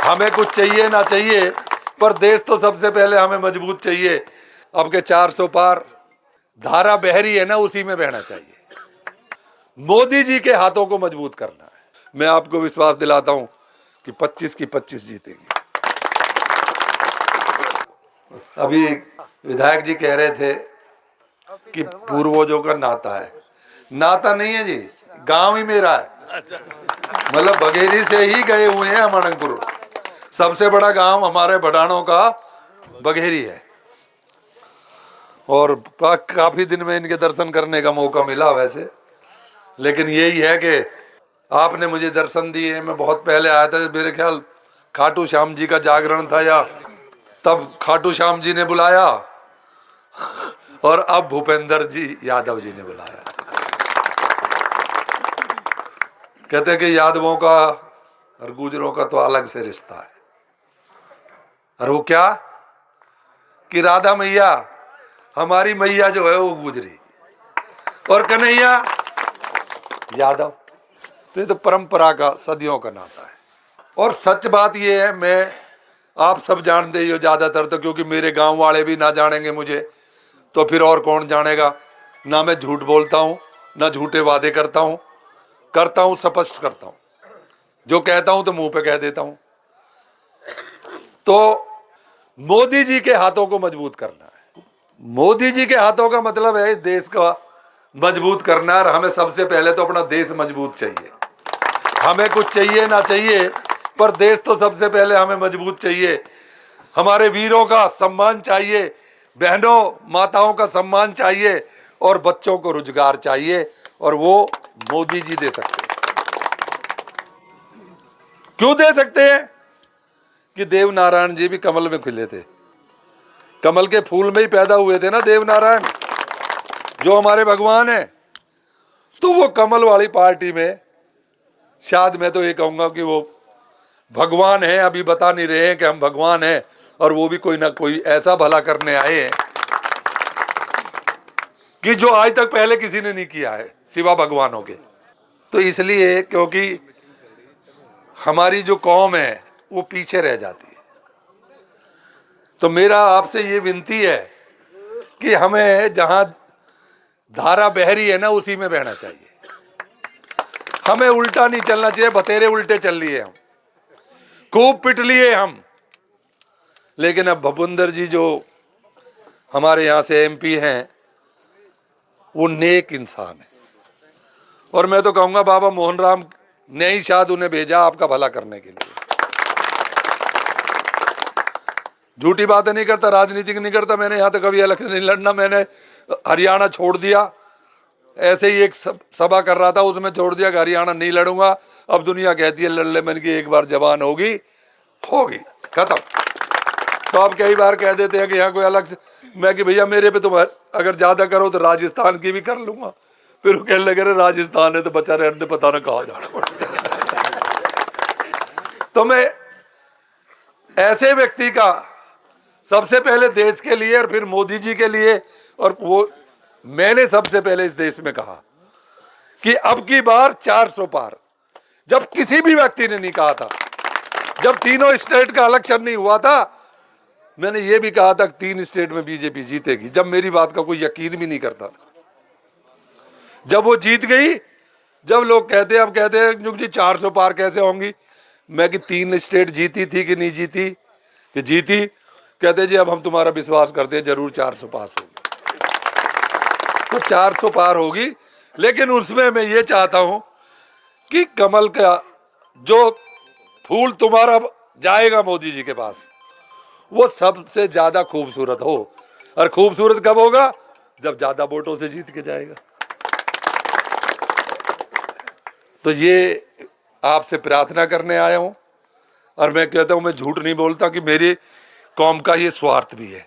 हमें कुछ चाहिए ना चाहिए, पर देश तो सबसे पहले हमें मजबूत चाहिए। अब के 400 पार धारा बह रही है ना, उसी में बहना चाहिए। मोदी जी के हाथों को मजबूत करना है। मैं आपको विश्वास दिलाता हूं कि 25 की 25 जीतेंगे। अभी विधायक जी कह रहे थे कि पूर्वजों का नाता है। नाता नहीं है जी, गांव ही मेरा है। मतलब बघेरी से ही गए हुए हैं हम अनंगपुर। सबसे बड़ा गांव हमारे भडानों का बघेरी है। और काफी दिन में इनके दर्शन करने का मौका मिला वैसे, लेकिन यही है कि आपने मुझे दर्शन दिए। मैं बहुत पहले आया था, मेरे ख्याल खाटू श्याम जी का जागरण था, या तब खाटू श्याम जी ने बुलाया और अब भूपेंद्र जी यादव जी ने बुलाया। कहते कि यादवों का और गुजरों का तो अलग से रिश्ता है। और वो क्या कि राधा मैया हमारी मैया जो है वो गुजरी और कन्हैया यादव। तो ये तो परंपरा का सदियों का नाता है। और सच बात ये है, मैं आप सब जानते ही हो ज्यादातर तो, क्योंकि मेरे गांव वाले भी ना जानेंगे मुझे तो फिर और कौन जानेगा। ना मैं झूठ बोलता हूं, ना झूठे वादे करता हूं स्पष्ट करता हूं। जो कहता हूं तो मुंह पे कह देता हूं। तो मोदी जी के हाथों को मजबूत करना है। मोदी जी के हाथों का मतलब है इस देश का मजबूत करना है। और हमें सबसे पहले तो अपना देश मजबूत चाहिए। हमें कुछ चाहिए ना चाहिए, पर देश तो सबसे पहले हमें मजबूत चाहिए। हमारे वीरों का सम्मान चाहिए, बहनों माताओं का सम्मान चाहिए, और बच्चों को रोजगार चाहिए, और वो मोदी जी दे सकते हैं। क्यों दे सकते हैं? कि देव नारायण जी भी कमल में खिले थे, कमल के फूल में ही पैदा हुए थे ना देव नारायण, जो हमारे भगवान है। तो वो कमल वाली पार्टी में शायद मैं तो ये कहूंगा कि वो भगवान है। अभी बता नहीं रहे हैं कि हम भगवान हैं, और वो भी कोई ना कोई ऐसा भला करने आए हैं कि जो आज तक पहले किसी ने नहीं किया है सिवा भगवानों के। तो इसलिए क्योंकि हमारी जो कौम है वो पीछे रह जाती है, तो मेरा आपसे ये विनती है कि हमें जहां धारा बह रही है ना, उसी में बहना चाहिए। हमें उल्टा नहीं चलना चाहिए। बतेरे उल्टे चल लिए हम, खूब पिट लिए हम। लेकिन अब भूपेंद्र जी जो हमारे यहाँ से एमपी हैं, वो नेक इंसान है। और मैं तो कहूंगा बाबा मोहन राम ने ही शायद उन्हें भेजा आपका भला करने के लिए। झूठी बातें नहीं करता, राजनीतिक नहीं करता। मैंने यहाँ तक कभी इलेक्शन नहीं लड़ना। मैंने हरियाणा छोड़ दिया, ऐसे ही एक सभा कर रहा था, उसमें छोड़ दिया कि हरियाणा नहीं लड़ूंगा। अब दुनिया कहती है लड़ ले। मैंने की एक बार जवान होगी खत्म। तो अब कई बार कह देते हैं कि यहाँ कोई अलग से, मैं कि भैया मेरे पे तुम अगर ज्यादा करो तो राजस्थान की भी कर लूंगा। फिर वो कहने लगे राजस्थान है तो बच्चा रहने, पता ना कहा जाना। तो मैं ऐसे व्यक्ति का सबसे पहले देश के लिए और फिर मोदी जी के लिए, और वो मैंने सबसे पहले इस देश में कहा कि अब की बार 400 पार, जब किसी भी व्यक्ति ने नहीं कहा था, जब तीनों स्टेट का इलेक्शन नहीं हुआ था, मैंने ये भी कहा था कि 3 स्टेट में बीजेपी जीतेगी, जब मेरी बात का कोई यकीन भी नहीं करता था। जब वो जीत गई, जब लोग कहते अब कहते हैं जी 400 पार कैसे होंगी, मैं कि 3 स्टेट जीती थी कि नहीं जीती, कि जीती। कहते जी अब हम तुम्हारा विश्वास करते हैं, जरूर 400 पास होगी। तो 400 पार होगी, लेकिन उसमें मैं ये चाहता हूं कि कमल का जो फूल तुम्हारा जाएगा मोदी जी के पास, वो सबसे ज्यादा खूबसूरत हो। और खूबसूरत कब होगा? जब ज्यादा वोटों से जीत के जाएगा। तो ये आपसे प्रार्थना करने आया हूं। और मैं कहता हूं, मैं झूठ नहीं बोलता कि मेरी कौम का ये स्वार्थ भी है,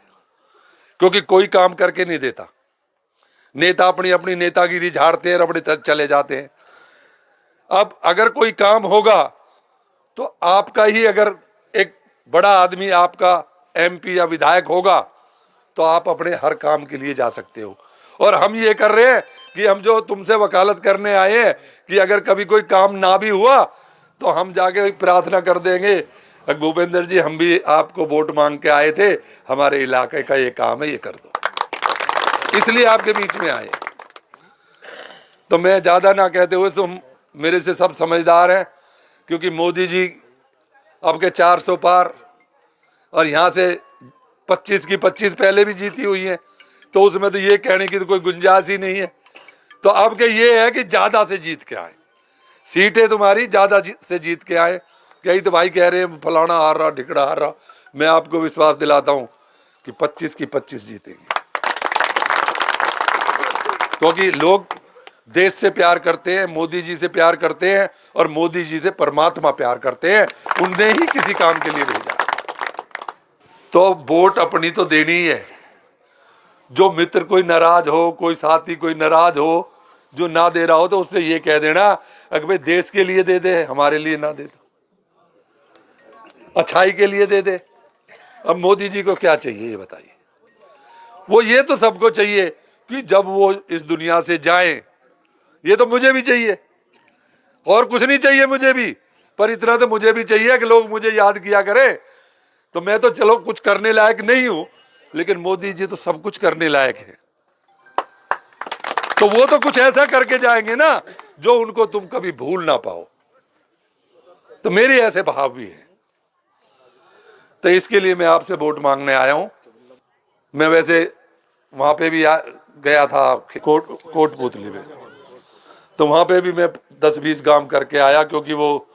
क्योंकि कोई काम करके नहीं देता। नेता अपनी अपनी नेतागिरी झाड़ते हैं और अपने तक चले जाते हैं। अब अगर कोई काम होगा तो आपका ही, अगर एक बड़ा आदमी आपका एमपी या विधायक होगा तो आप अपने हर काम के लिए जा सकते हो। और हम ये कर रहे हैं कि हम जो तुमसे वकालत करने आए हैं कि अगर कभी कोई काम ना भी हुआ तो हम जाके प्रार्थना कर देंगे भूपेंद्र जी हम भी आपको वोट मांग के आए थे, हमारे इलाके का ये काम है, ये कर दो, इसलिए आपके बीच में आए। तो मैं ज्यादा ना कहते हुए, तुम मेरे से सब समझदार हैं, क्योंकि मोदी जी अब के 400 पार, और यहाँ से 25 की 25 पहले भी जीती हुई हैं, तो उसमें तो ये कहने की तो कोई गुंजाइश ही नहीं है। तो अब के ये है कि ज्यादा से जीत के आए, सीटें तुम्हारी ज्यादा से जीत के आए। कई तो भाई कह रहे हैं फलाना हार रहा, ढिकड़ा हार रहा, मैं आपको विश्वास दिलाता हूं कि 25 की 25 जीतेंगे, क्योंकि लोग देश से प्यार करते हैं, मोदी जी से प्यार करते हैं, और मोदी जी से परमात्मा प्यार करते हैं, उनने ही किसी काम के लिए भेजा। तो वोट अपनी तो देनी ही है। जो मित्र कोई नाराज हो, कोई साथी कोई नाराज हो, जो ना दे रहा हो, तो उससे ये कह देना अगर भाई देश के लिए दे दे, हमारे लिए ना दे, अच्छाई के लिए दे दे। अब मोदी जी को क्या चाहिए ये बताइए? वो ये तो सबको चाहिए कि जब वो इस दुनिया से जाएं, ये तो मुझे भी चाहिए, और कुछ नहीं चाहिए मुझे भी, पर इतना तो मुझे भी चाहिए कि लोग मुझे याद किया करें। तो मैं तो चलो कुछ करने लायक नहीं हूं, लेकिन मोदी जी तो सब कुछ करने लायक है। तो वो तो कुछ ऐसा करके जाएंगे ना जो उनको तुम कभी भूल ना पाओ। तो मेरे ऐसे भाव भी हैं। तो इसके लिए मैं आपसे वोट मांगने आया हूं। मैं वैसे वहां पे भी गया था कोटपुतली में, तो वहां पे भी मैं 10-20 काम करके आया, क्योंकि वो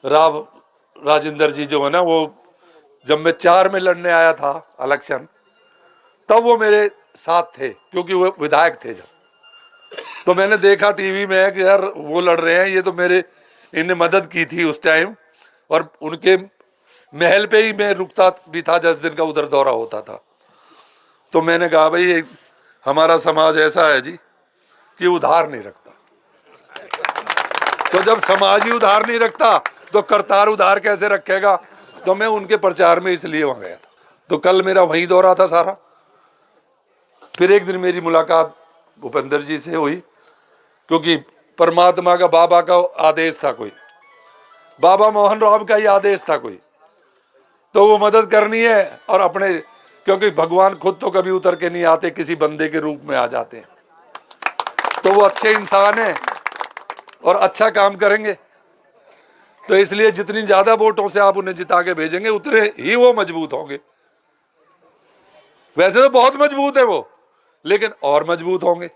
राजेंद्र जी जो है ना, वो जब मैं 4 में लड़ने आया था इलेक्शन, तब वो मेरे साथ थे, क्योंकि वो विधायक थे जब। तो मैंने देखा टीवी में कि यार वो लड़ रहे हैं, ये तो मेरे इन्हें मदद की थी उस टाइम, और उनके महल पे ही मैं रुकता भी था, 10 दिन का उधर दौरा होता था। तो मैंने कहा भाई हमारा समाज ऐसा है जी कि उधार नहीं रखता। तो जब समाज ही उधार नहीं रखता तो करतार उधार कैसे रखेगा? तो मैं उनके प्रचार में इसलिए वहां गया था। तो कल मेरा वहीं दौरा था सारा। फिर एक दिन मेरी मुलाकात भूपेंद्र जी से हुई, क्योंकि परमात्मा का, बाबा का आदेश था, कोई बाबा मोहन राव का ही आदेश था कोई, तो वो मदद करनी है। और अपने, क्योंकि भगवान खुद तो कभी उतर के नहीं आते, किसी बंदे के रूप में आ जाते हैं, तो वो अच्छे इंसान हैं और अच्छा काम करेंगे। तो इसलिए जितनी ज्यादा वोटों से आप उन्हें जिता के भेजेंगे, उतने ही वो मजबूत होंगे। वैसे तो बहुत मजबूत है वो, लेकिन और मजबूत होंगे।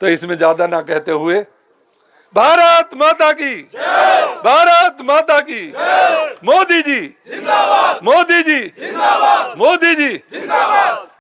तो इसमें ज्यादा ना कहते हुए, भारत माता की, भारत माता की, मोदी जी जिंदाबाद, मोदी जी जिंदाबाद, मोदी जी जिंदाबाद।